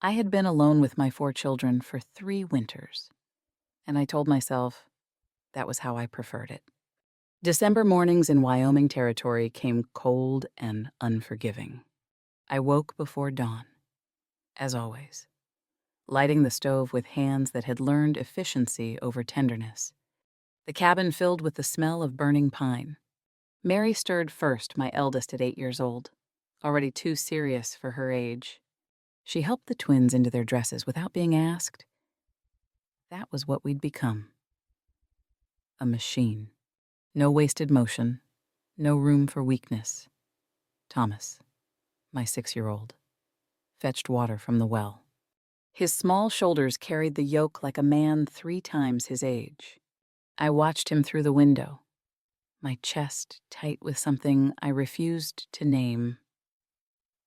I had been alone with my 4 children for 3 winters, and I told myself that was how I preferred it. December mornings in Wyoming territory came cold and unforgiving. I woke before dawn, as always, lighting the stove with hands that had learned efficiency over tenderness. The cabin filled with the smell of burning pine. Mary stirred first, my eldest at 8 years old, already too serious for her age. She helped the twins into their dresses without being asked. That was what we'd become. A machine. No wasted motion, no room for weakness. Thomas, my 6-year-old, fetched water from the well. His small shoulders carried the yoke like a man 3 times his age. I watched him through the window, my chest tight with something I refused to name.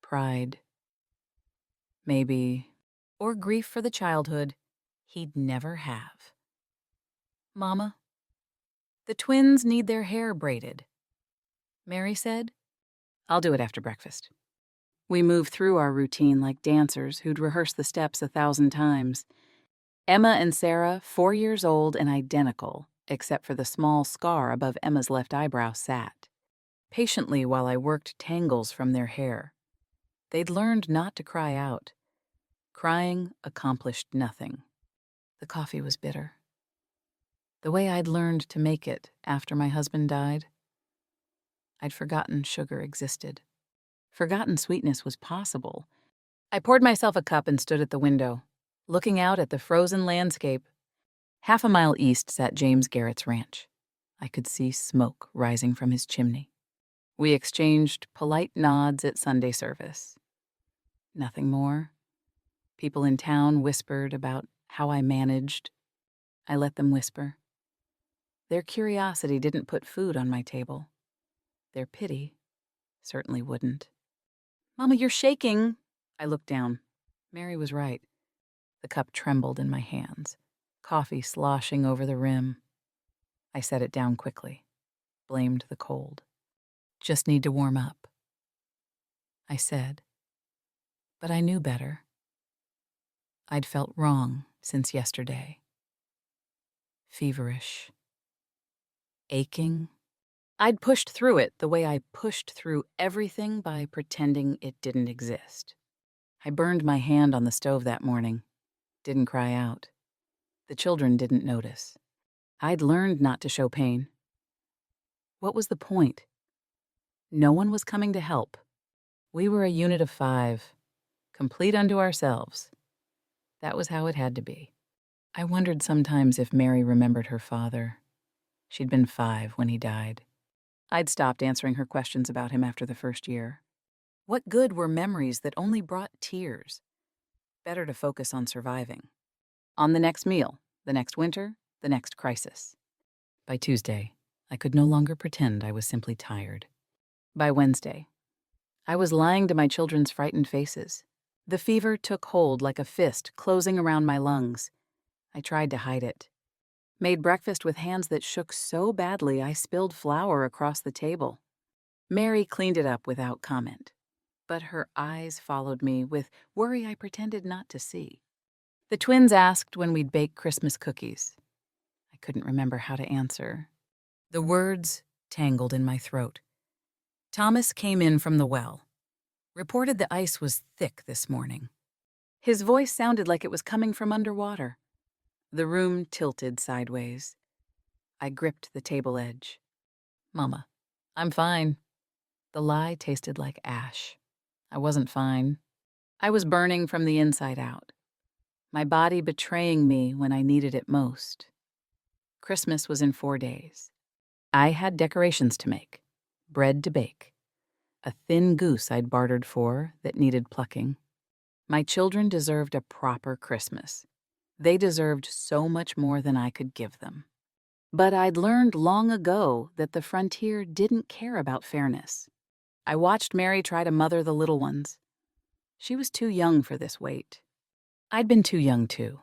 Pride. Maybe. Or grief for the childhood he'd never have. "Mama, the twins need their hair braided," Mary said. "I'll do it after breakfast." We moved through our routine like dancers who'd rehearsed the steps 1,000 times. Emma and Sarah, 4 years old and identical, except for the small scar above Emma's left eyebrow, sat patiently while I worked tangles from their hair. They'd learned not to cry out. Crying accomplished nothing. The coffee was bitter. The way I'd learned to make it after my husband died. I'd forgotten sugar existed. Forgotten sweetness was possible. I poured myself a cup and stood at the window, looking out at the frozen landscape. Half a mile east sat James Garrett's ranch. I could see smoke rising from his chimney. We exchanged polite nods at Sunday service. Nothing more. People in town whispered about how I managed. I let them whisper. Their curiosity didn't put food on my table. Their pity certainly wouldn't. "Mama, you're shaking." I looked down. Mary was right. The cup trembled in my hands, coffee sloshing over the rim. I set it down quickly, blamed the cold. "Just need to warm up," I said. But I knew better. I'd felt wrong since yesterday. Feverish. Aching. I'd pushed through it the way I pushed through everything by pretending it didn't exist. I burned my hand on the stove that morning. Didn't cry out. The children didn't notice. I'd learned not to show pain. What was the point? No one was coming to help. We were a unit of 5, complete unto ourselves. That was how it had to be. I wondered sometimes if Mary remembered her father. She'd been 5 when he died. I'd stopped answering her questions about him after the first year. What good were memories that only brought tears? Better to focus on surviving. On the next meal, the next winter, the next crisis. By Tuesday, I could no longer pretend I was simply tired. By Wednesday, I was lying to my children's frightened faces. The fever took hold like a fist closing around my lungs. I tried to hide it. Made breakfast with hands that shook so badly I spilled flour across the table. Mary cleaned it up without comment, but her eyes followed me with worry I pretended not to see. The twins asked when we'd bake Christmas cookies. I couldn't remember how to answer. The words tangled in my throat. Thomas came in from the well. Reported the ice was thick this morning. His voice sounded like it was coming from underwater. The room tilted sideways. I gripped the table edge. "Mama, I'm fine." The lie tasted like ash. I wasn't fine. I was burning from the inside out. My body betraying me when I needed it most. Christmas was in 4 days. I had decorations to make, bread to bake, a thin goose I'd bartered for that needed plucking. My children deserved a proper Christmas. They deserved so much more than I could give them. But I'd learned long ago that the frontier didn't care about fairness. I watched Mary try to mother the little ones. She was too young for this weight. I'd been too young too.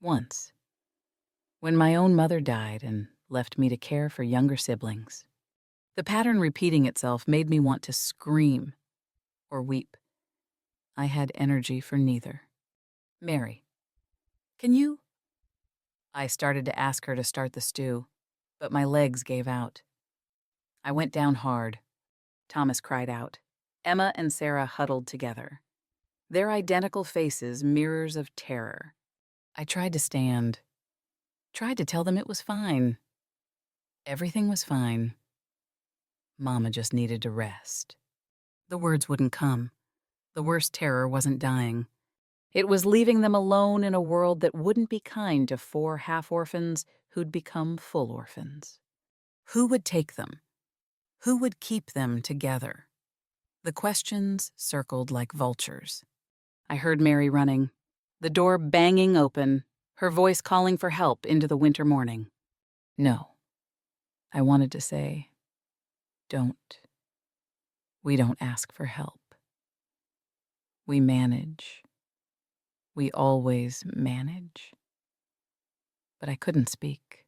Once. When my own mother died and left me to care for younger siblings. The pattern repeating itself made me want to scream or weep. I had energy for neither. Mary, can you? I started to ask her to start the stew, but my legs gave out. I went down hard. Thomas cried out. Emma and Sarah huddled together. Their identical faces mirrors of terror. I tried to stand, tried to tell them it was fine. Everything was fine. Mama just needed to rest. The words wouldn't come. The worst terror wasn't dying. It was leaving them alone in a world that wouldn't be kind to 4 half-orphans who'd become full orphans. Who would take them? Who would keep them together? The questions circled like vultures. I heard Mary running, the door banging open, her voice calling for help into the winter morning. No. I wanted to say, don't. We don't ask for help. We manage. We always manage. But I couldn't speak,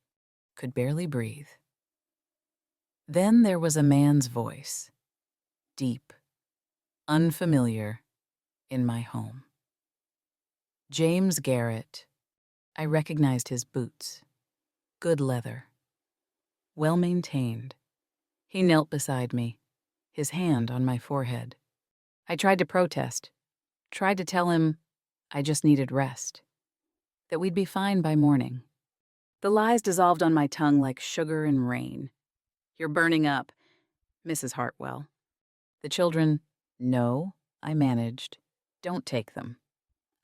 could barely breathe. Then there was a man's voice, deep, unfamiliar, in my home. James Garrett. I recognized his boots. Good leather. Well-maintained. He knelt beside me, his hand on my forehead. I tried to protest, tried to tell him I just needed rest, that we'd be fine by morning. The lies dissolved on my tongue like sugar and rain. You're burning up, Mrs. Hartwell. The children, no, I managed. Don't take them.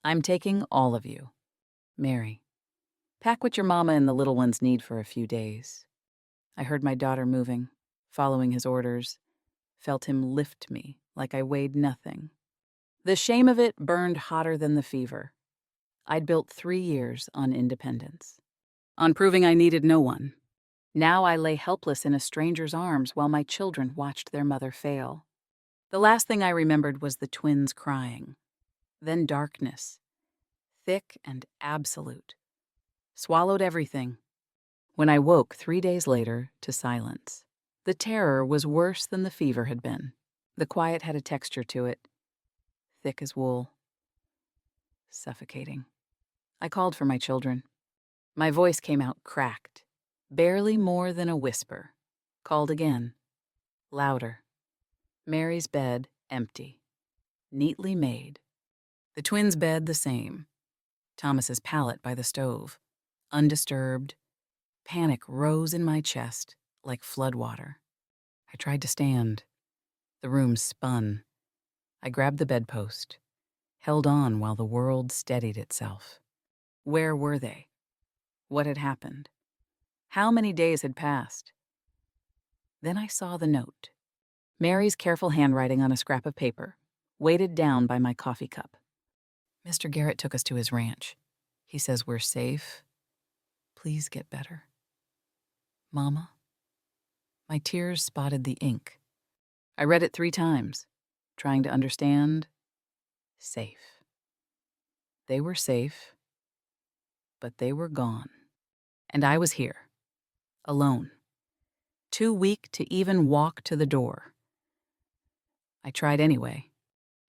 I'm taking all of you. Mary, pack what your mama and the little ones need for a few days. I heard my daughter moving, following his orders, felt him lift me like I weighed nothing. The shame of it burned hotter than the fever. I'd built 3 years on independence, on proving I needed no one. Now I lay helpless in a stranger's arms while my children watched their mother fail. The last thing I remembered was the twins crying. Then darkness, thick and absolute, swallowed everything. When I woke 3 days later to silence, the terror was worse than the fever had been. The quiet had a texture to it, thick as wool, suffocating. I called for my children. My voice came out cracked, barely more than a whisper. Called again, louder. Mary's bed empty, neatly made. The twins' bed the same. Thomas's pallet by the stove, undisturbed. Panic rose in my chest like floodwater. I tried to stand. The room spun. I grabbed the bedpost, held on while the world steadied itself. Where were they? What had happened? How many days had passed? Then I saw the note. Mary's careful handwriting on a scrap of paper, weighted down by my coffee cup. Mr. Garrett took us to his ranch. He says we're safe. Please get better. Mama? My tears spotted the ink. I read it 3 times, trying to understand. Safe. They were safe, but they were gone. And I was here, alone, too weak to even walk to the door. I tried anyway,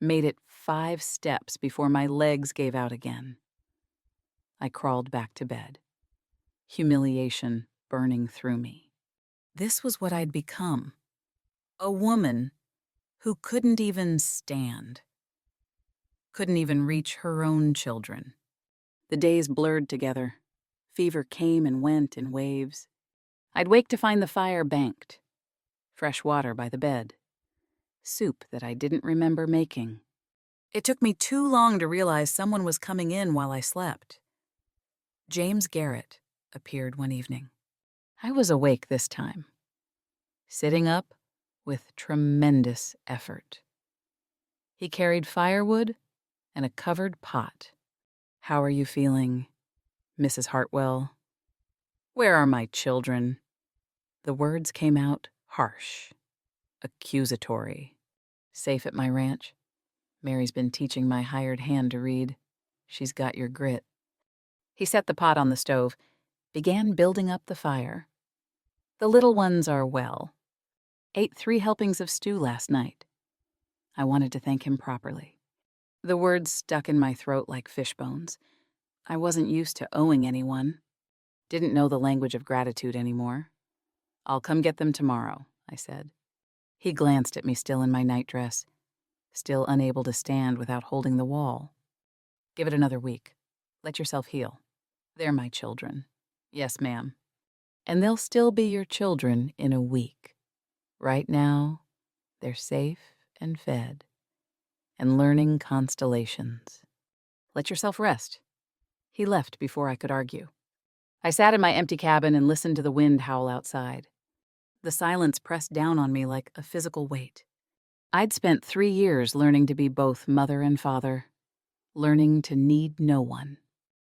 made it 5 steps before my legs gave out again. I crawled back to bed, humiliation burning through me. This was what I'd become, a woman who couldn't even stand, couldn't even reach her own children. The days blurred together. Fever came and went in waves. I'd wake to find the fire banked, fresh water by the bed, soup that I didn't remember making. It took me too long to realize someone was coming in while I slept. James Garrett appeared one evening. I was awake this time, sitting up with tremendous effort. He carried firewood and a covered pot. How are you feeling, Mrs. Hartwell? Where are my children? The words came out harsh, accusatory. Safe at my ranch? Mary's been teaching my hired hand to read. She's got your grit. He set the pot on the stove, began building up the fire. The little ones are well. Ate 3 helpings of stew last night. I wanted to thank him properly. The words stuck in my throat like fish bones. I wasn't used to owing anyone. Didn't know the language of gratitude anymore. "I'll come get them tomorrow," I said. He glanced at me still in my nightdress, still unable to stand without holding the wall. "Give it another week. Let yourself heal. They're my children." "Yes, ma'am." "And they'll still be your children in a week. Right now, they're safe and fed and learning constellations. Let yourself rest." He left before I could argue. I sat in my empty cabin and listened to the wind howl outside. The silence pressed down on me like a physical weight. I'd spent 3 years learning to be both mother and father, learning to need no one.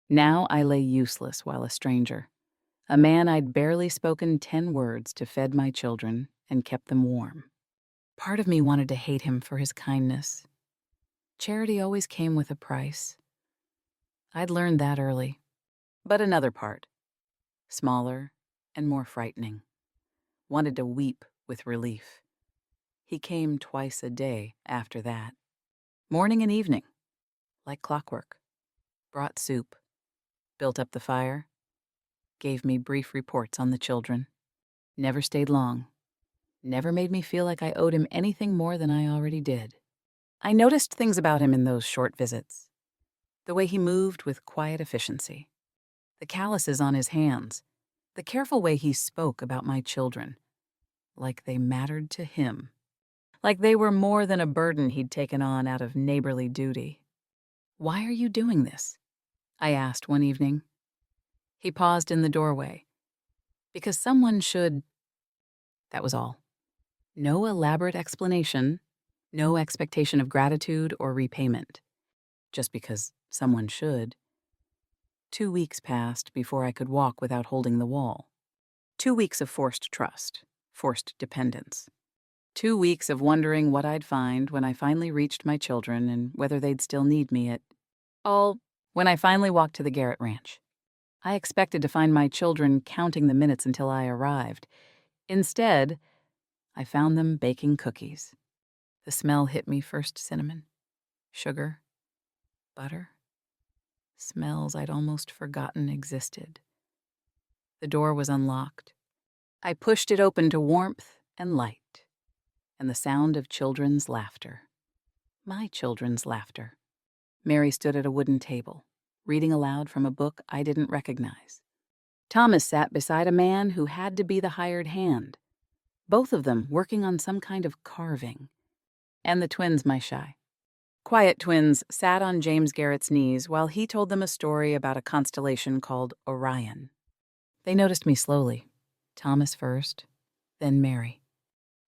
Now I lay useless while a stranger, a man I'd barely spoken 10 words to fed my children and kept them warm. Part of me wanted to hate him for his kindness. Charity always came with a price. I'd learned that early. But another part, smaller and more frightening, wanted to weep with relief. He came twice a day after that. Morning and evening, like clockwork. Brought soup, built up the fire, gave me brief reports on the children. Never stayed long. Never made me feel like I owed him anything more than I already did. I noticed things about him in those short visits. The way he moved with quiet efficiency. The calluses on his hands. The careful way he spoke about my children. Like they mattered to him. Like they were more than a burden he'd taken on out of neighborly duty. "Why are you doing this?" I asked one evening. He paused in the doorway. "Because someone should." That was all. No elaborate explanation, no expectation of gratitude or repayment. Just because someone should. 2 weeks passed before I could walk without holding the wall. 2 weeks of forced trust, forced dependence. 2 weeks of wondering what I'd find when I finally reached my children and whether they'd still need me when I finally walked to the Garrett Ranch. I expected to find my children counting the minutes until I arrived. Instead, I found them baking cookies. The smell hit me first: cinnamon, sugar, butter. Smells I'd almost forgotten existed. The door was unlocked. I pushed it open to warmth and light, and the sound of children's laughter. My children's laughter. Mary stood at a wooden table, reading aloud from a book I didn't recognize. Thomas sat beside a man who had to be the hired hand, both of them working on some kind of carving. And the twins, my shy. Quiet twins, sat on James Garrett's knees while he told them a story about a constellation called Orion. They noticed me slowly. Thomas first, then Mary.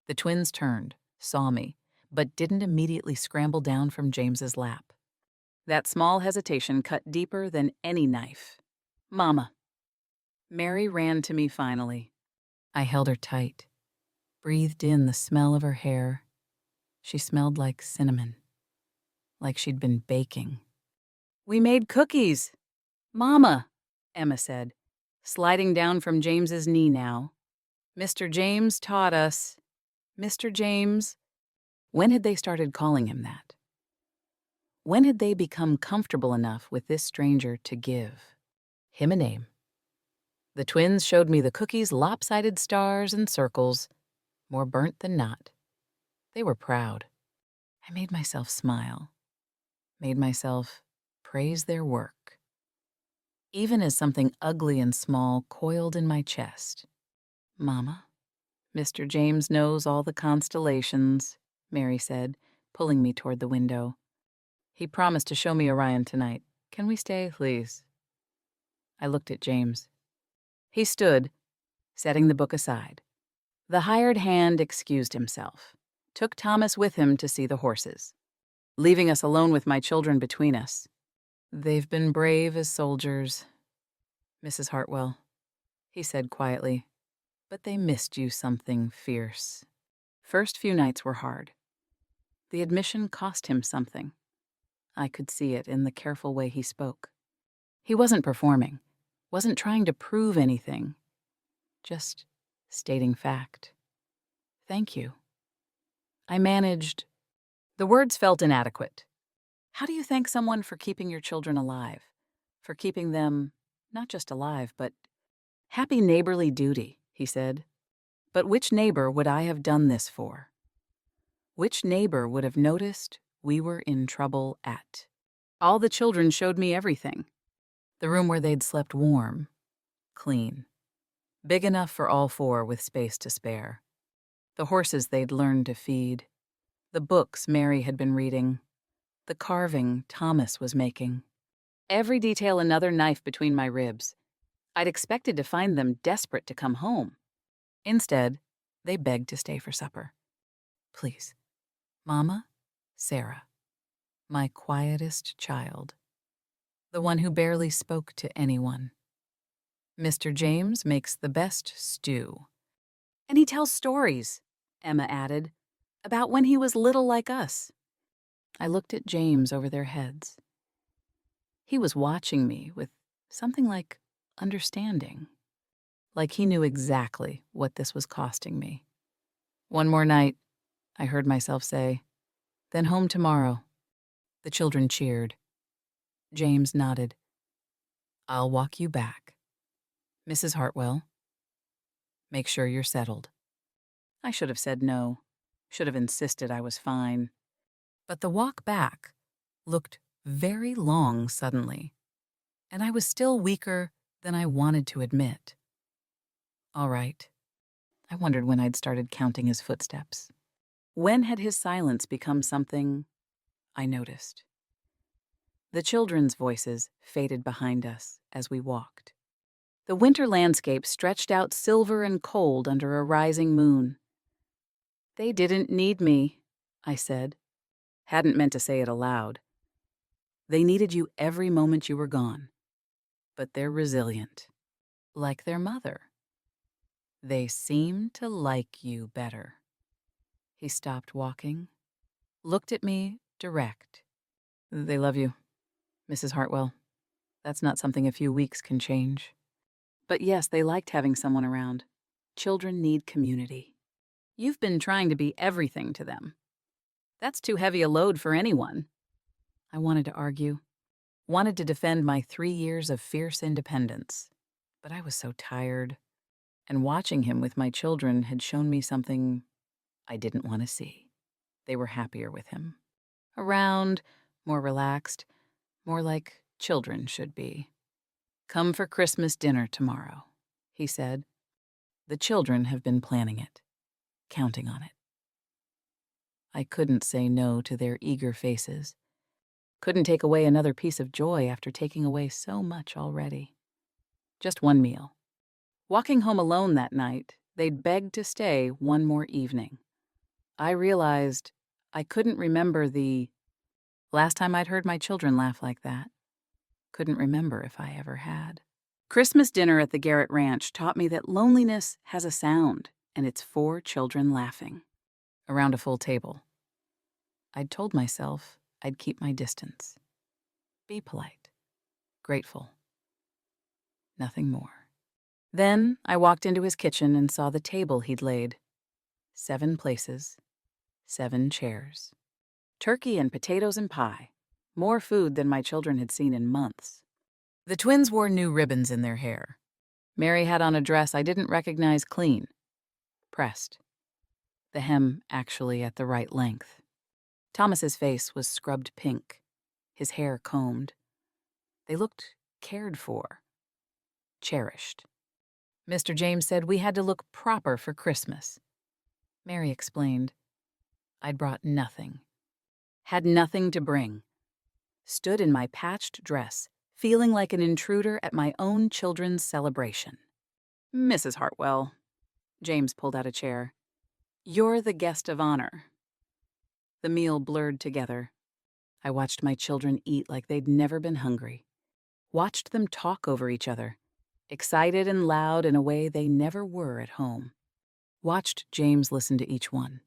The twins turned, saw me, but didn't immediately scramble down from James's lap. That small hesitation cut deeper than any knife. "Mama." Mary ran to me finally. I held her tight, breathed in the smell of her hair. She smelled like cinnamon, like she'd been baking. "We made cookies, Mama," Emma said, sliding down from James's knee now. "Mr. James taught us." Mr. James? When had they started calling him that? When had they become comfortable enough with this stranger to give him a name? The twins showed me the cookies' lopsided stars and circles, more burnt than not. They were proud. I made myself smile, made myself praise their work, even as something ugly and small coiled in my chest. "Mama, Mr. James knows all the constellations," Mary said, pulling me toward the window. "He promised to show me Orion tonight. Can we stay, please?" I looked at James. He stood, setting the book aside. The hired hand excused himself, took Thomas with him to see the horses, leaving us alone with my children between us. "They've been brave as soldiers, Mrs. Hartwell," he said quietly, "but they missed you something fierce." First few nights were hard. The admission cost him something. I could see it in the careful way he spoke. He wasn't performing, wasn't trying to prove anything, just stating fact. "Thank you." I managed. The words felt inadequate. How do you thank someone for keeping your children alive? For keeping them not just alive, but happy neighborly duty, he said. But which neighbor would I have done this for? Which neighbor would have noticed we were in trouble at? All the children showed me everything. The room where they'd slept warm, clean, big enough for all four with space to spare. The horses they'd learned to feed. The books Mary had been reading. The carving Thomas was making. Every detail another knife between my ribs. I'd expected to find them desperate to come home. Instead, they begged to stay for supper. Please, Mama, Sarah, my quietest child, the one who barely spoke to anyone. Mr. James makes the best stew. And he tells stories, Emma added, about when he was little like us. I looked at James over their heads. He was watching me with something like understanding, like he knew exactly what this was costing me. One more night, I heard myself say, then home tomorrow. The children cheered. James nodded. I'll walk you back. Mrs. Hartwell, make sure you're settled. I should have said no, should have insisted I was fine. But the walk back looked very long suddenly, and I was still weaker than I wanted to admit. All right. I wondered when I'd started counting his footsteps. When had his silence become something I noticed? The children's voices faded behind us as we walked. The winter landscape stretched out silver and cold under a rising moon. They didn't need me, I said. Hadn't meant to say it aloud. They needed you every moment you were gone. But they're resilient, like their mother. They seem to like you better. He stopped walking, looked at me direct. They love you, Mrs. Hartwell. That's not something a few weeks can change. But yes, they liked having someone around. Children need community. You've been trying to be everything to them. That's too heavy a load for anyone. I wanted to argue, wanted to defend my 3 years of fierce independence. But I was so tired, and watching him with my children had shown me something I didn't want to see. They were happier with him. Around, more relaxed, more like children should be. Come for Christmas dinner tomorrow, he said. The children have been planning it, counting on it. I couldn't say no to their eager faces. Couldn't take away another piece of joy after taking away so much already. Just one meal. Walking home alone that night, they'd begged to stay one more evening. I realized I couldn't remember the last time I'd heard my children laugh like that. Couldn't remember if I ever had. Christmas dinner at the Garrett Ranch taught me that loneliness has a sound, and it's 4 children laughing around a full table. I'd told myself I'd keep my distance. Be polite. Grateful. Nothing more. Then I walked into his kitchen and saw the table he'd laid. 7 places, 7 chairs. Turkey and potatoes and pie. More food than my children had seen in months. The twins wore new ribbons in their hair. Mary had on a dress I didn't recognize clean. Pressed. The hem actually at the right length. Thomas's face was scrubbed pink, his hair combed. They looked cared for, cherished. Mr. James said we had to look proper for Christmas. Mary explained. I'd brought nothing. Had nothing to bring. Stood in my patched dress, feeling like an intruder at my own children's celebration. Mrs. Hartwell. James pulled out a chair. You're the guest of honor. The meal blurred together. I watched my children eat like they'd never been hungry. Watched them talk over each other, excited and loud in a way they never were at home. Watched James listen to each one.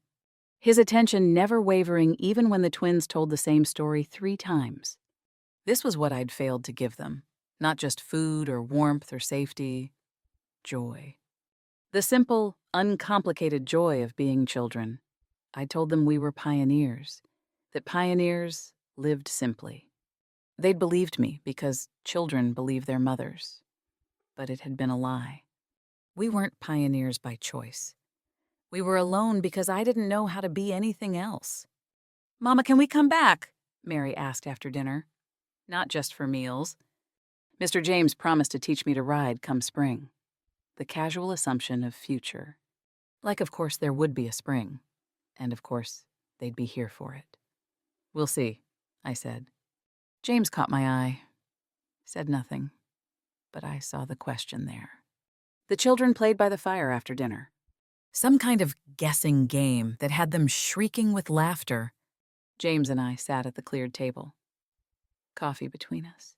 His attention never wavering even when the twins told the same story 3 times. This was what I'd failed to give them. Not just food or warmth or safety. Joy. The simple, uncomplicated joy of being children. I told them we were pioneers. That pioneers lived simply. They'd believed me because children believe their mothers. But it had been a lie. We weren't pioneers by choice. We were alone because I didn't know how to be anything else. "Mama, can we come back?" Mary asked after dinner. "Not just for meals. Mr. James promised to teach me to ride come spring." The casual assumption of future. Like, of course, there would be a spring. And, of course, they'd be here for it. "We'll see," I said. James caught my eye. Said nothing, but I saw the question there. The children played by the fire after dinner. Some kind of guessing game that had them shrieking with laughter. James and I sat at the cleared table. Coffee between us.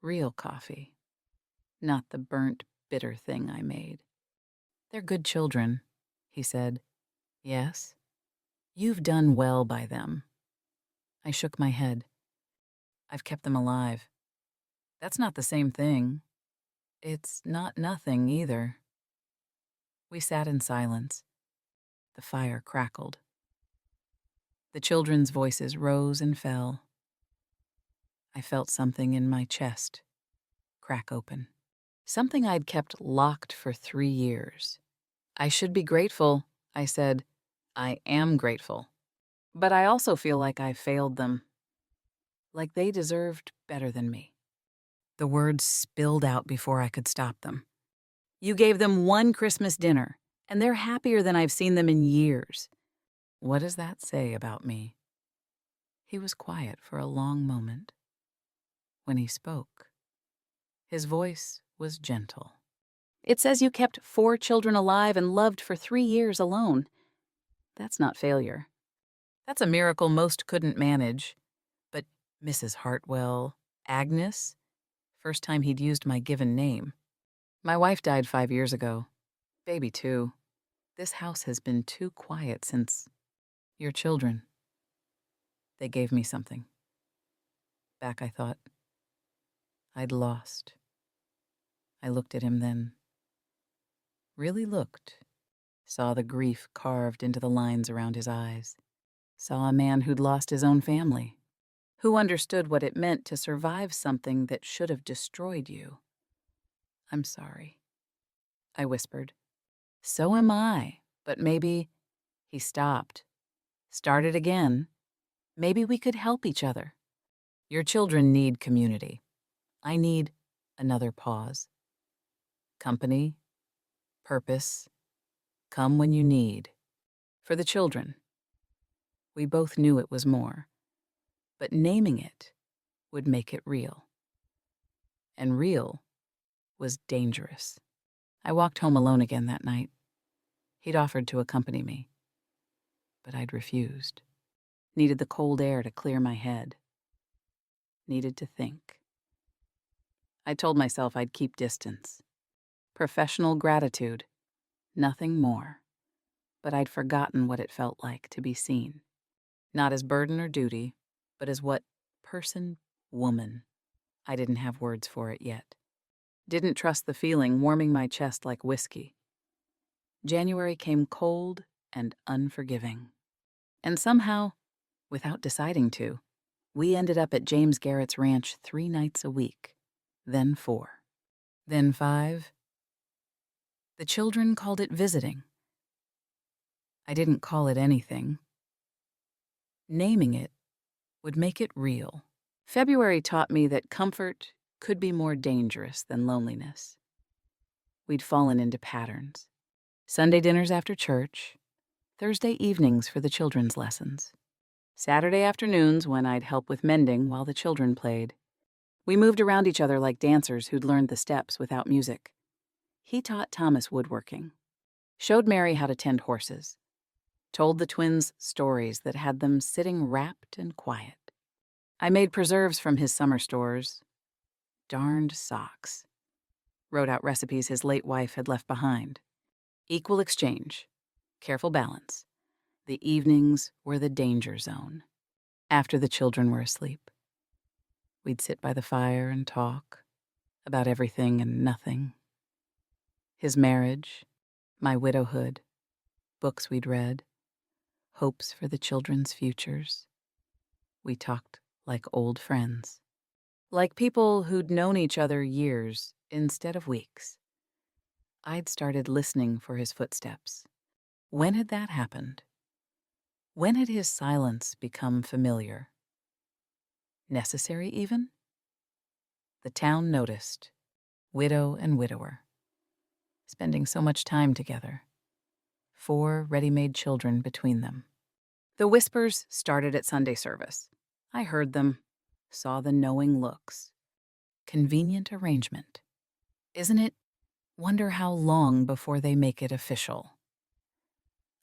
Real coffee. Not the burnt, bitter thing I made. "They're good children," he said. "Yes? You've done well by them." I shook my head. "I've kept them alive." "That's not the same thing." "It's not nothing, either." We sat in silence. The fire crackled. The children's voices rose and fell. I felt something in my chest crack open. Something I'd kept locked for 3 years. "I should be grateful," I said. "I am grateful. But I also feel like I failed them. Like they deserved better than me." The words spilled out before I could stop them. "You gave them one Christmas dinner, and they're happier than I've seen them in years. What does that say about me?" He was quiet for a long moment. When he spoke, his voice was gentle. "It says you kept 4 children alive and loved for 3 years alone. That's not failure. That's a miracle most couldn't manage. But Mrs. Hartwell, Agnes, first time he'd used my given name. My wife died 5 years ago. Baby, too. This house has been too quiet since your children. They gave me something. Back, I thought. I'd lost." I looked at him then. Really looked. Saw the grief carved into the lines around his eyes. Saw a man who'd lost his own family. Who understood what it meant to survive something that should have destroyed you. "I'm sorry," I whispered. "So am I, but maybe—" He stopped. Started again. "Maybe we could help each other. Your children need community. I need another pause. Company, purpose, come when you need. For the children." We both knew it was more, but naming it would make it real. And real was dangerous. I walked home alone again that night. He'd offered to accompany me, but I'd refused. Needed the cold air to clear my head. Needed to think. I told myself I'd keep distance. Professional gratitude, nothing more. But I'd forgotten what it felt like to be seen. Not as burden or duty, but as what person, woman. I didn't have words for it yet. Didn't trust the feeling warming my chest like whiskey. January came cold and unforgiving. And somehow, without deciding to, we ended up at James Garrett's ranch 3 nights a week, then 4, then 5. The children called it visiting. I didn't call it anything. Naming it would make it real. February taught me that comfort could be more dangerous than loneliness. We'd fallen into patterns. Sunday dinners after church, Thursday evenings for the children's lessons, Saturday afternoons when I'd help with mending while the children played. We moved around each other like dancers who'd learned the steps without music. He taught Thomas woodworking, showed Mary how to tend horses, told the twins stories that had them sitting rapt and quiet. I made preserves from his summer stores, darned socks, wrote out recipes his late wife had left behind. Equal exchange, careful balance. The evenings were the danger zone. After the children were asleep, we'd sit by the fire and talk about everything and nothing. His marriage, my widowhood, books we'd read, hopes for the children's futures. We talked like old friends, like people who'd known each other years instead of weeks. I'd started listening for his footsteps. When had that happened? When had his silence become familiar? Necessary, even? The town noticed. Widow and widower. Spending so much time together. 4 ready-made children between them. The whispers started at Sunday service. I heard them, saw the knowing looks. Convenient arrangement. Isn't it? Wonder how long before they make it official.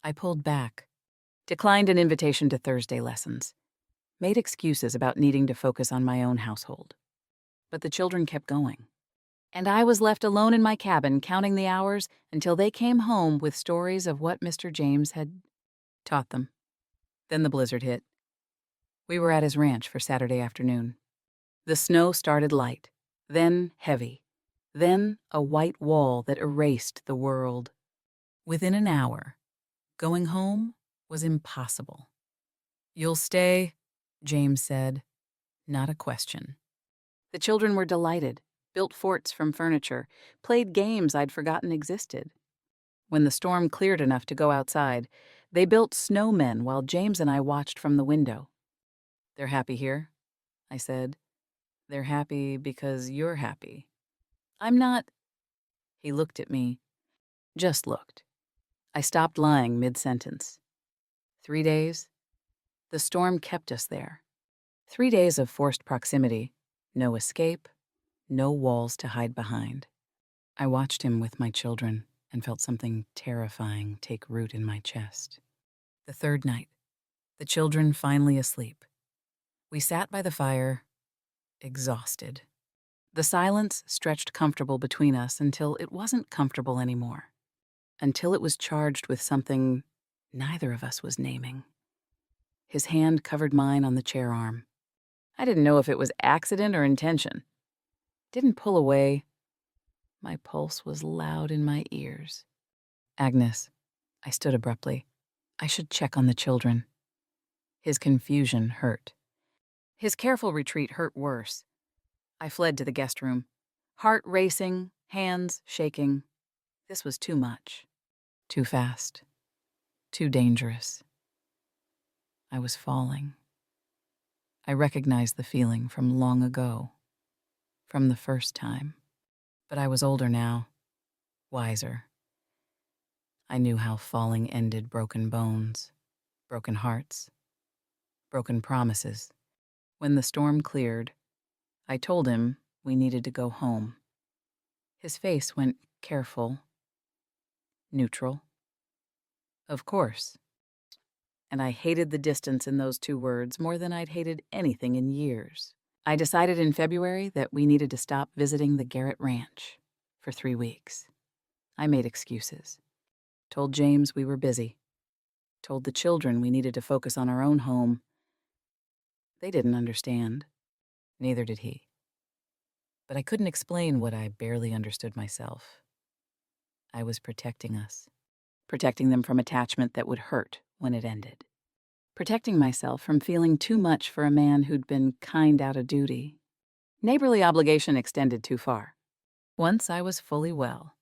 I pulled back, declined an invitation to Thursday lessons, made excuses about needing to focus on my own household. But the children kept going. And I was left alone in my cabin counting the hours until they came home with stories of what Mr. James had taught them. Then the blizzard hit. We were at his ranch for Saturday afternoon. The snow started light, then heavy, then a white wall that erased the world. Within an hour, going home was impossible. "You'll stay," James said. Not a question. The children were delighted, built forts from furniture, played games I'd forgotten existed. When the storm cleared enough to go outside, they built snowmen while James and I watched from the window. "They're happy here," I said. "They're happy because you're happy." "I'm not." He looked at me. Just looked. I stopped lying mid-sentence. 3 days? The storm kept us there. 3 days of forced proximity, no escape, no walls to hide behind. I watched him with my children and felt something terrifying take root in my chest. The 3rd night, the children finally asleep. We sat by the fire, exhausted. The silence stretched comfortable between us until it wasn't comfortable anymore. Until it was charged with something neither of us was naming. His hand covered mine on the chair arm. I didn't know if it was accident or intention. Didn't pull away. My pulse was loud in my ears. "Agnes," I stood abruptly. "I should check on the children." His confusion hurt. His careful retreat hurt worse. I fled to the guest room, heart racing, hands shaking. This was too much. Too fast. Too dangerous. I was falling. I recognized the feeling from long ago, from the first time. But I was older now, wiser. I knew how falling ended broken bones, broken hearts, broken promises. When the storm cleared, I told him we needed to go home. His face went careful, neutral. Of course. And I hated the distance in those 2 words more than I'd hated anything in years. I decided in February that we needed to stop visiting the Garrett Ranch for 3 weeks. I made excuses. Told James we were busy. Told the children we needed to focus on our own home. They didn't understand. Neither did he. But I couldn't explain what I barely understood myself. I was protecting us. Protecting them from attachment that would hurt when it ended. Protecting myself from feeling too much for a man who'd been kind out of duty. Neighborly obligation extended too far. Once I was fully well,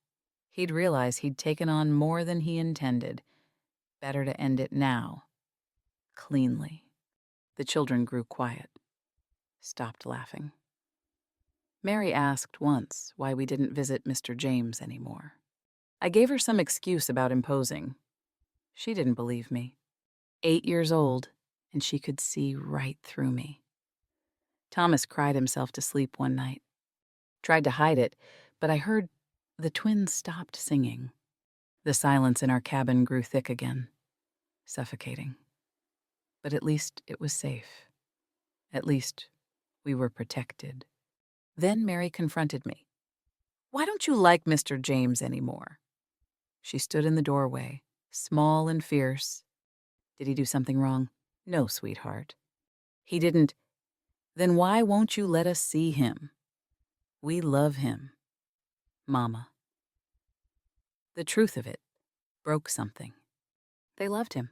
he'd realize he'd taken on more than he intended. Better to end it now. Cleanly. The children grew quiet. Stopped laughing. Mary asked once why we didn't visit Mr. James anymore. I gave her some excuse about imposing. She didn't believe me. 8 years old, and she could see right through me. Thomas cried himself to sleep one night. Tried to hide it, but I heard the twins stopped singing. The silence in our cabin grew thick again, suffocating. But at least it was safe. At least we were protected. Then Mary confronted me. "Why don't you like Mr. James anymore?" She stood in the doorway, small and fierce. Did he do something wrong? No, sweetheart. He didn't. Then why won't you let us see him? We love him. Mama. The truth of it broke something. They loved him.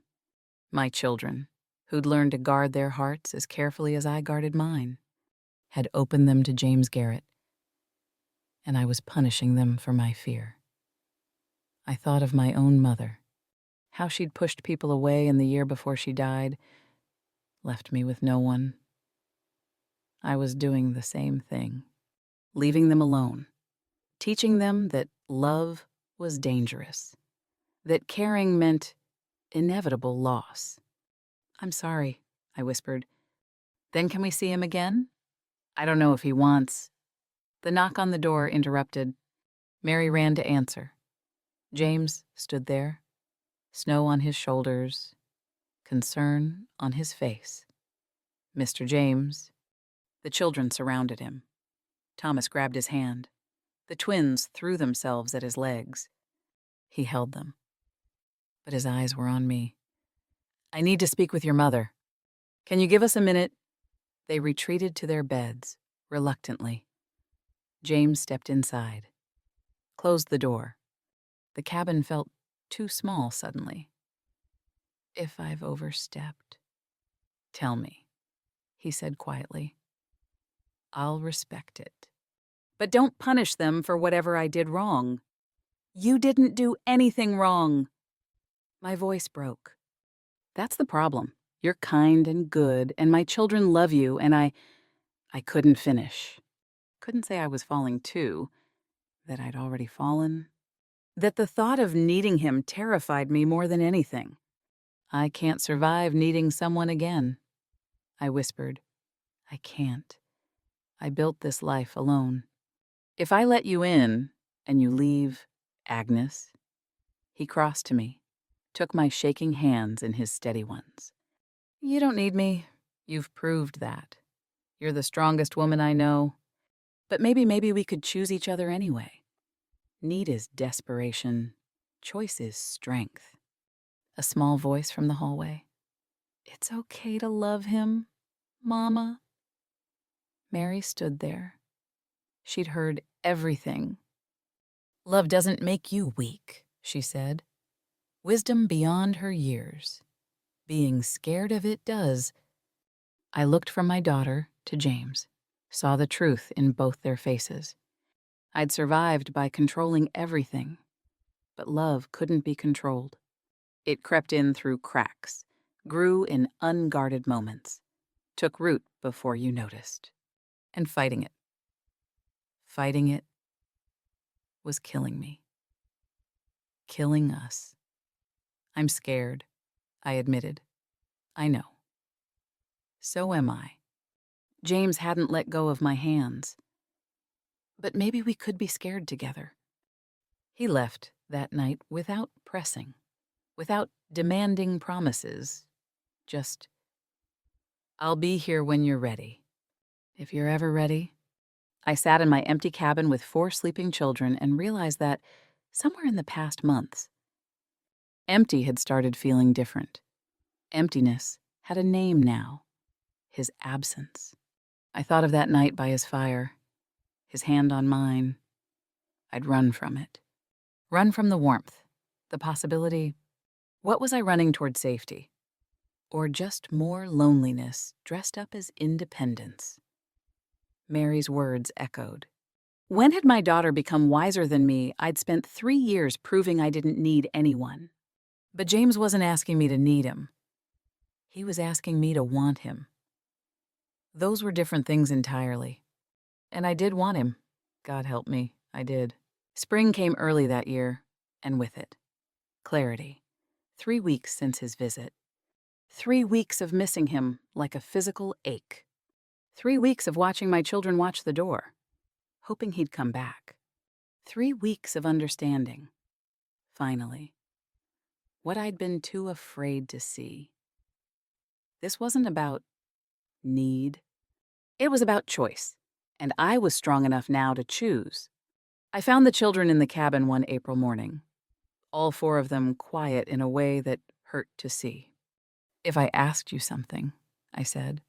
My children, who'd learned to guard their hearts as carefully as I guarded mine, had opened them to James Garrett, and I was punishing them for my fear. I thought of my own mother, how she'd pushed people away in the year before she died, left me with no one. I was doing the same thing, leaving them alone, teaching them that love was dangerous, that caring meant inevitable loss. "I'm sorry," I whispered. "Then can we see him again? I don't know if he wants." The knock on the door interrupted. Mary ran to answer. James stood there, snow on his shoulders, concern on his face. Mr. James. The children surrounded him. Thomas grabbed his hand. The twins threw themselves at his legs. He held them. But his eyes were on me. "I need to speak with your mother. Can you give us a minute?" They retreated to their beds, reluctantly. James stepped inside, closed the door. The cabin felt too small suddenly. "If I've overstepped, tell me," he said quietly. "I'll respect it. But don't punish them for whatever I did wrong. You didn't do anything wrong." My voice broke. "That's the problem. You're kind and good, and my children love you, and I couldn't finish. Couldn't say I was falling too, that I'd already fallen, that the thought of needing him terrified me more than anything. I can't survive needing someone again," I whispered. "I can't. I built this life alone. If I let you in and you leave, Agnes." He crossed to me, took my shaking hands in his steady ones. "You don't need me. You've proved that. You're the strongest woman I know. But maybe we could choose each other anyway. Need is desperation. Choice is strength." A small voice from the hallway. "It's okay to love him, Mama." Mary stood there. She'd heard everything. "Love doesn't make you weak," she said. "Wisdom beyond her years. Being scared of it does." I looked from my daughter to James, saw the truth in both their faces. I'd survived by controlling everything, but love couldn't be controlled. It crept in through cracks, grew in unguarded moments, took root before you noticed. And fighting it was killing me. Killing us. "I'm scared," I admitted. "I know. So am I." James hadn't let go of my hands. But maybe we could be scared together. He left that night without pressing, without demanding promises. Just, "I'll be here when you're ready. If you're ever ready." I sat in my empty cabin with 4 sleeping children and realized that, somewhere in the past months, empty had started feeling different. Emptiness had a name now. His absence. I thought of that night by his fire, his hand on mine. I'd run from it. Run from the warmth, the possibility. What was I running toward safety? Or just more loneliness dressed up as independence? Mary's words echoed. When had my daughter become wiser than me? I'd spent 3 years proving I didn't need anyone. But James wasn't asking me to need him. He was asking me to want him. Those were different things entirely. And I did want him. God help me, I did. Spring came early that year, and with it, clarity. 3 weeks since his visit. 3 weeks of missing him like a physical ache. 3 weeks of watching my children watch the door, hoping he'd come back. 3 weeks of understanding. Finally. What I'd been too afraid to see. This wasn't about need. It was about choice, and I was strong enough now to choose. I found the children in the cabin one April morning, all 4 of them quiet in a way that hurt to see. "If I asked you something," I said,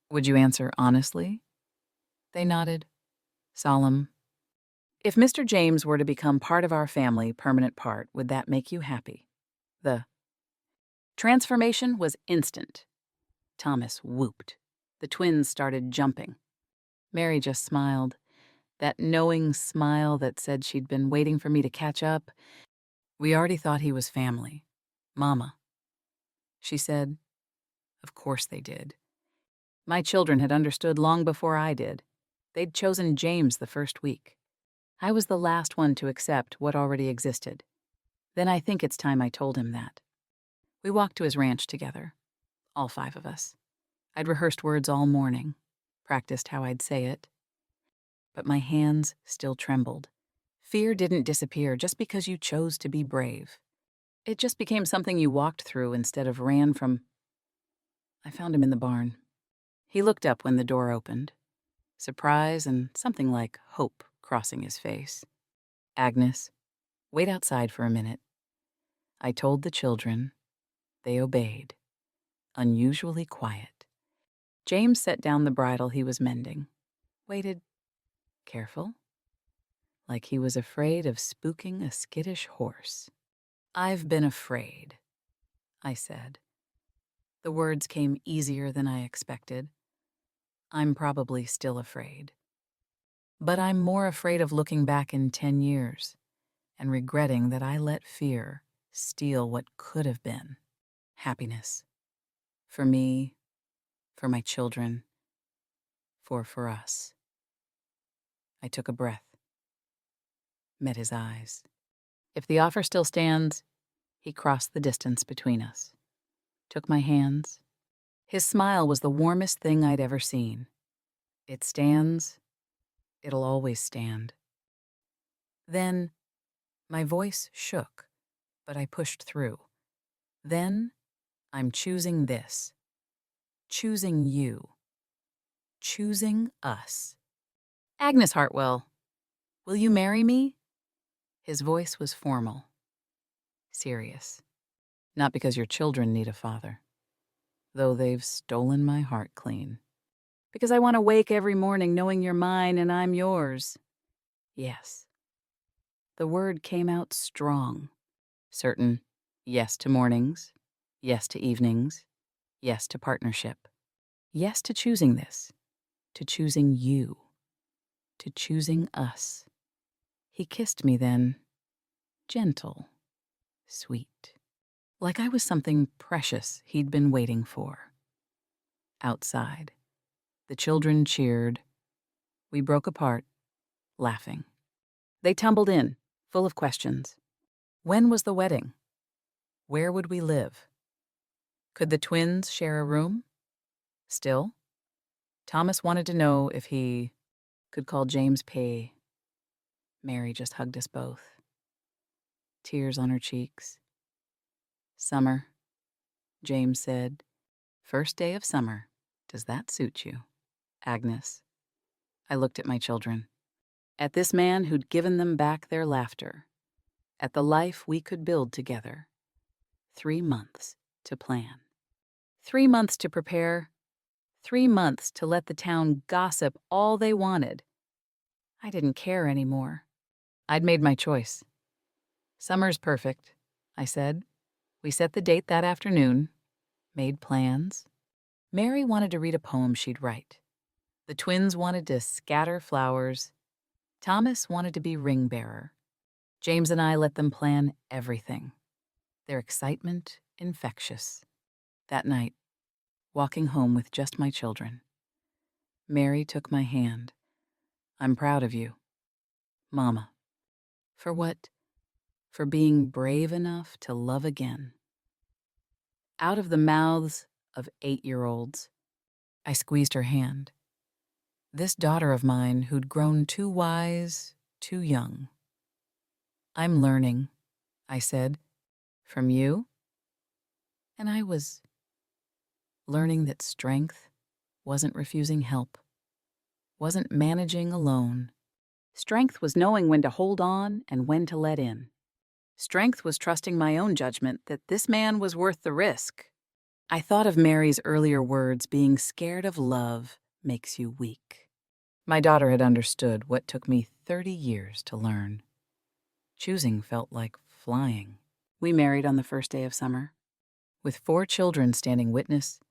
"would you answer honestly?" They nodded, solemn. "If Mr. James were to become part of our family, permanent part, would that make you happy?" The transformation was instant. Thomas whooped. The twins started jumping. Mary just smiled. That knowing smile that said she'd been waiting for me to catch up. We already thought he was family. Mama. She said, of course they did. My children had understood long before I did. They'd chosen James the first week. I was the last one to accept what already existed. Then I think it's time I told him that. We walked to his ranch together, all 5 of us. I'd rehearsed words all morning, practiced how I'd say it. But my hands still trembled. Fear didn't disappear just because you chose to be brave. It just became something you walked through instead of ran from. I found him in the barn. He looked up when the door opened, surprise and something like hope crossing his face. Agnes, wait outside for a minute. I told the children. They obeyed, unusually quiet. James set down the bridle he was mending, waited, careful, like he was afraid of spooking a skittish horse. I've been afraid, I said. The words came easier than I expected. I'm probably still afraid. But I'm more afraid of looking back in 10 years and regretting that I let fear steal what could have been happiness. For me, for my children, for us. I took a breath, met his eyes. If the offer still stands, he crossed the distance between us, took my hands. His smile was the warmest thing I'd ever seen. It stands, it'll always stand. Then, my voice shook, but I pushed through. Then, I'm choosing this. Choosing you. Choosing us. Agnes Hartwell, will you marry me? His voice was formal, serious. Not because your children need a father, though they've stolen my heart clean. Because I want to wake every morning knowing you're mine and I'm yours. Yes. The word came out strong. Certain yes to mornings, yes to evenings, yes to partnership, yes to choosing this, to choosing you, to choosing us. He kissed me then, gentle, sweet, like I was something precious he'd been waiting for. Outside, the children cheered. We broke apart, laughing. They tumbled in, full of questions. When was the wedding? Where would we live? Could the twins share a room? Still? Thomas wanted to know if he could call James Pay. Mary just hugged us both. Tears on her cheeks. Summer, James said. First day of summer. Does that suit you? Agnes. I looked at my children. At this man who'd given them back their laughter. At the life we could build together. 3 months to plan. 3 months to prepare. 3 months to let the town gossip all they wanted. I didn't care anymore. I'd made my choice. Summer's perfect, I said. We set the date that afternoon, made plans. Mary wanted to read a poem she'd write. The twins wanted to scatter flowers. Thomas wanted to be ring bearer. James and I let them plan everything. Their excitement infectious. That night, walking home with just my children, Mary took my hand. I'm proud of you, Mama. For what? For being brave enough to love again. Out of the mouths of 8-year-olds, I squeezed her hand. This daughter of mine who'd grown too wise, too young. I'm learning, I said, from you. And I was learning that strength wasn't refusing help, wasn't managing alone. Strength was knowing when to hold on and when to let in. Strength was trusting my own judgment that this man was worth the risk. I thought of Mary's earlier words, being scared of love makes you weak. My daughter had understood what took me 30 years to learn. Choosing felt like flying. We married on the first day of summer, with 4 children standing witness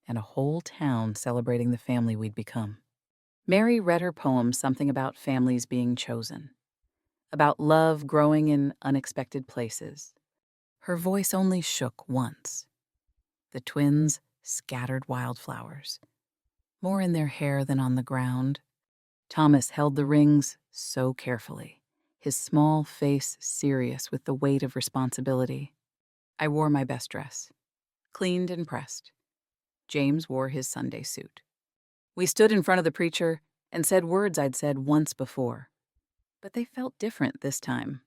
and a whole town celebrating the family we'd become. Mary read her poem something about families being chosen, about love growing in unexpected places. Her voice only shook once. The twins scattered wildflowers, more in their hair than on the ground. Thomas held the rings so carefully, his small face serious with the weight of responsibility. I wore my best dress, cleaned and pressed. James wore his Sunday suit. We stood in front of the preacher and said words I'd said once before. But they felt different this time.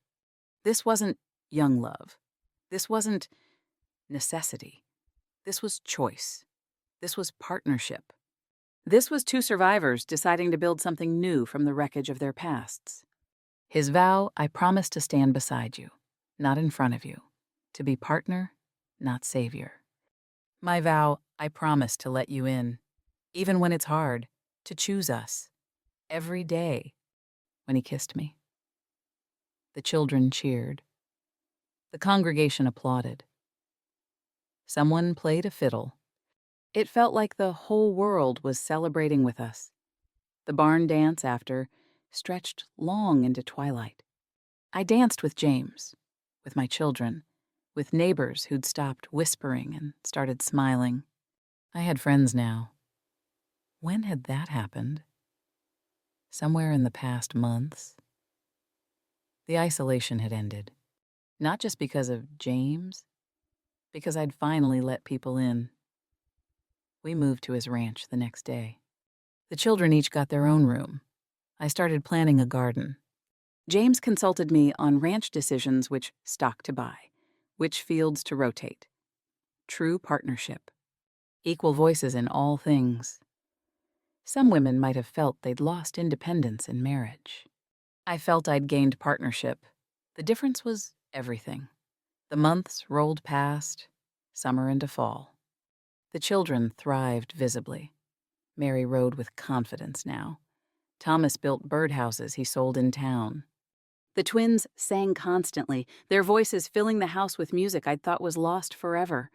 This wasn't young love. This wasn't necessity. This was choice. This was partnership. This was two survivors deciding to build something new from the wreckage of their pasts. His vow, I promise to stand beside you, not in front of you, to be partner, not savior. My vow, I promise to let you in, even when it's hard, to choose us, every day, when he kissed me. The children cheered. The congregation applauded. Someone played a fiddle. It felt like the whole world was celebrating with us. The barn dance after stretched long into twilight. I danced with James, with my children, with neighbors who'd stopped whispering and started smiling. I had friends now. When had that happened? Somewhere in the past months. The isolation had ended. Not just because of James, because I'd finally let people in. We moved to his ranch the next day. The children each got their own room. I started planning a garden. James consulted me on ranch decisions, which stock to buy, which fields to rotate. True partnership. Equal voices in all things. Some women might have felt they'd lost independence in marriage. I felt I'd gained partnership. The difference was everything. The months rolled past, summer into fall. The children thrived visibly. Mary rode with confidence now. Thomas built birdhouses he sold in town. The twins sang constantly, their voices filling the house with music I'd thought was lost forever.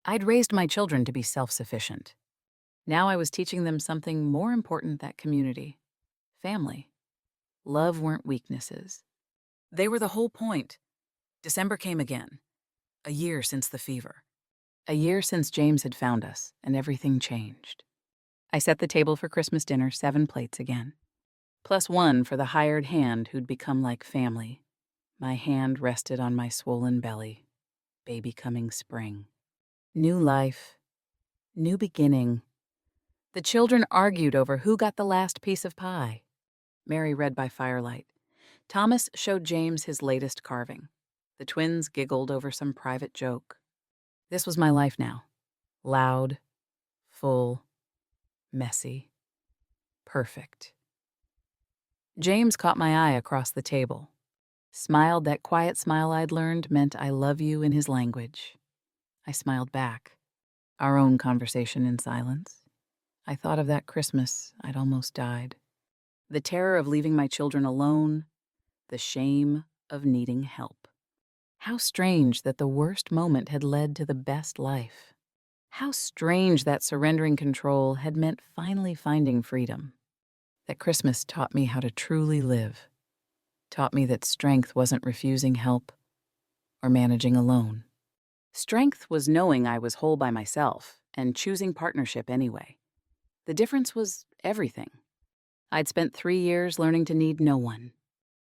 I'd raised my children to be self-sufficient. Now I was teaching them something more important than community. Family. Love weren't weaknesses. They were the whole point. December came again. A year since the fever. A year since James had found us, and everything changed. I set the table for Christmas dinner, 7 plates again. +1 for the hired hand who'd become like family. My hand rested on my swollen belly. Baby coming spring. New life. New beginning. The children argued over who got the last piece of pie. Mary read by firelight. Thomas showed James his latest carving. The twins giggled over some private joke. This was my life now. Loud, full, messy, perfect. James caught my eye across the table. Smiled that quiet smile I'd learned meant I love you in his language. I smiled back. Our own conversation in silence. I thought of that Christmas I'd almost died. The terror of leaving my children alone. The shame of needing help. How strange that the worst moment had led to the best life. How strange that surrendering control had meant finally finding freedom. That Christmas taught me how to truly live. Taught me that strength wasn't refusing help or managing alone. Strength was knowing I was whole by myself and choosing partnership anyway. The difference was everything. I'd spent 3 years learning to need no one.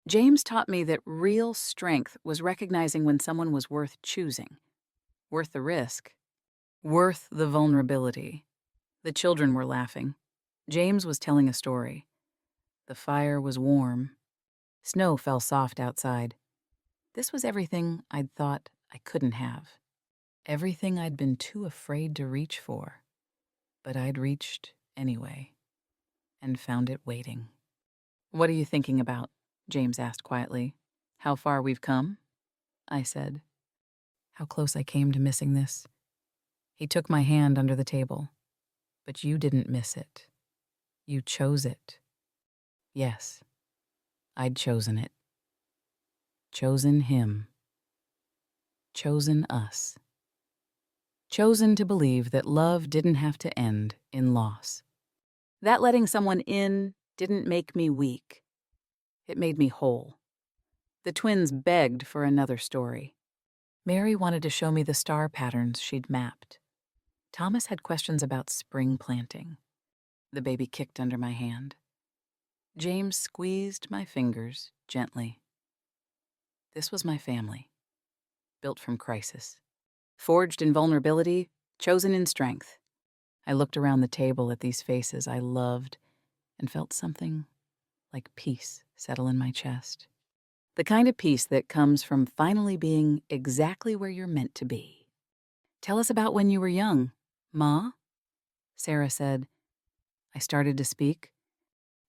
James taught me that real strength was recognizing when someone was worth choosing, worth the risk, worth the vulnerability. The children were laughing. James was telling a story. The fire was warm. Snow fell soft outside. This was everything I'd thought I couldn't have. Everything I'd been too afraid to reach for. But I'd reached anyway, and found it waiting. "What are you thinking about?" James asked quietly. "How far we've come?" I said. How close I came to missing this. He took my hand under the table. "But you didn't miss it. You chose it." Yes, I'd chosen it. Chosen him. Chosen us. chosen to believe that love didn't have to end in loss. That letting someone in didn't make me weak. It made me whole. The twins begged for another story. Mary wanted to show me the star patterns she'd mapped. Thomas had questions about spring planting. The baby kicked under my hand. James squeezed my fingers gently. This was my family, built from crisis. Forged in vulnerability, chosen in strength. I looked around the table at these faces I loved and felt something like peace settle in my chest. The kind of peace that comes from finally being exactly where you're meant to be. "Tell us about when you were young, Ma," Sarah said. I started to speak,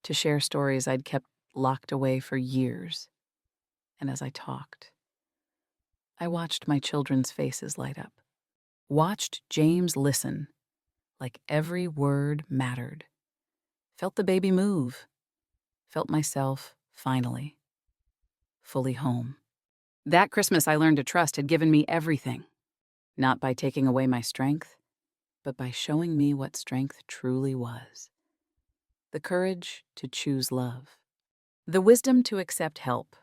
to share stories I'd kept locked away for years. And as I talked, I watched my children's faces light up. Watched James listen, like every word mattered. Felt the baby move. Felt myself, finally, fully home. That Christmas I learned to trust had given me everything. Not by taking away my strength, but by showing me what strength truly was. The courage to choose love. The wisdom to accept help.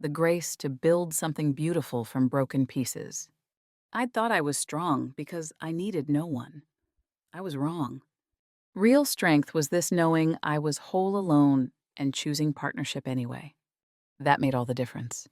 The grace to build something beautiful from broken pieces. I'd thought I was strong because I needed no one. I was wrong. Real strength was this knowing I was whole alone and choosing partnership anyway. That made all the difference.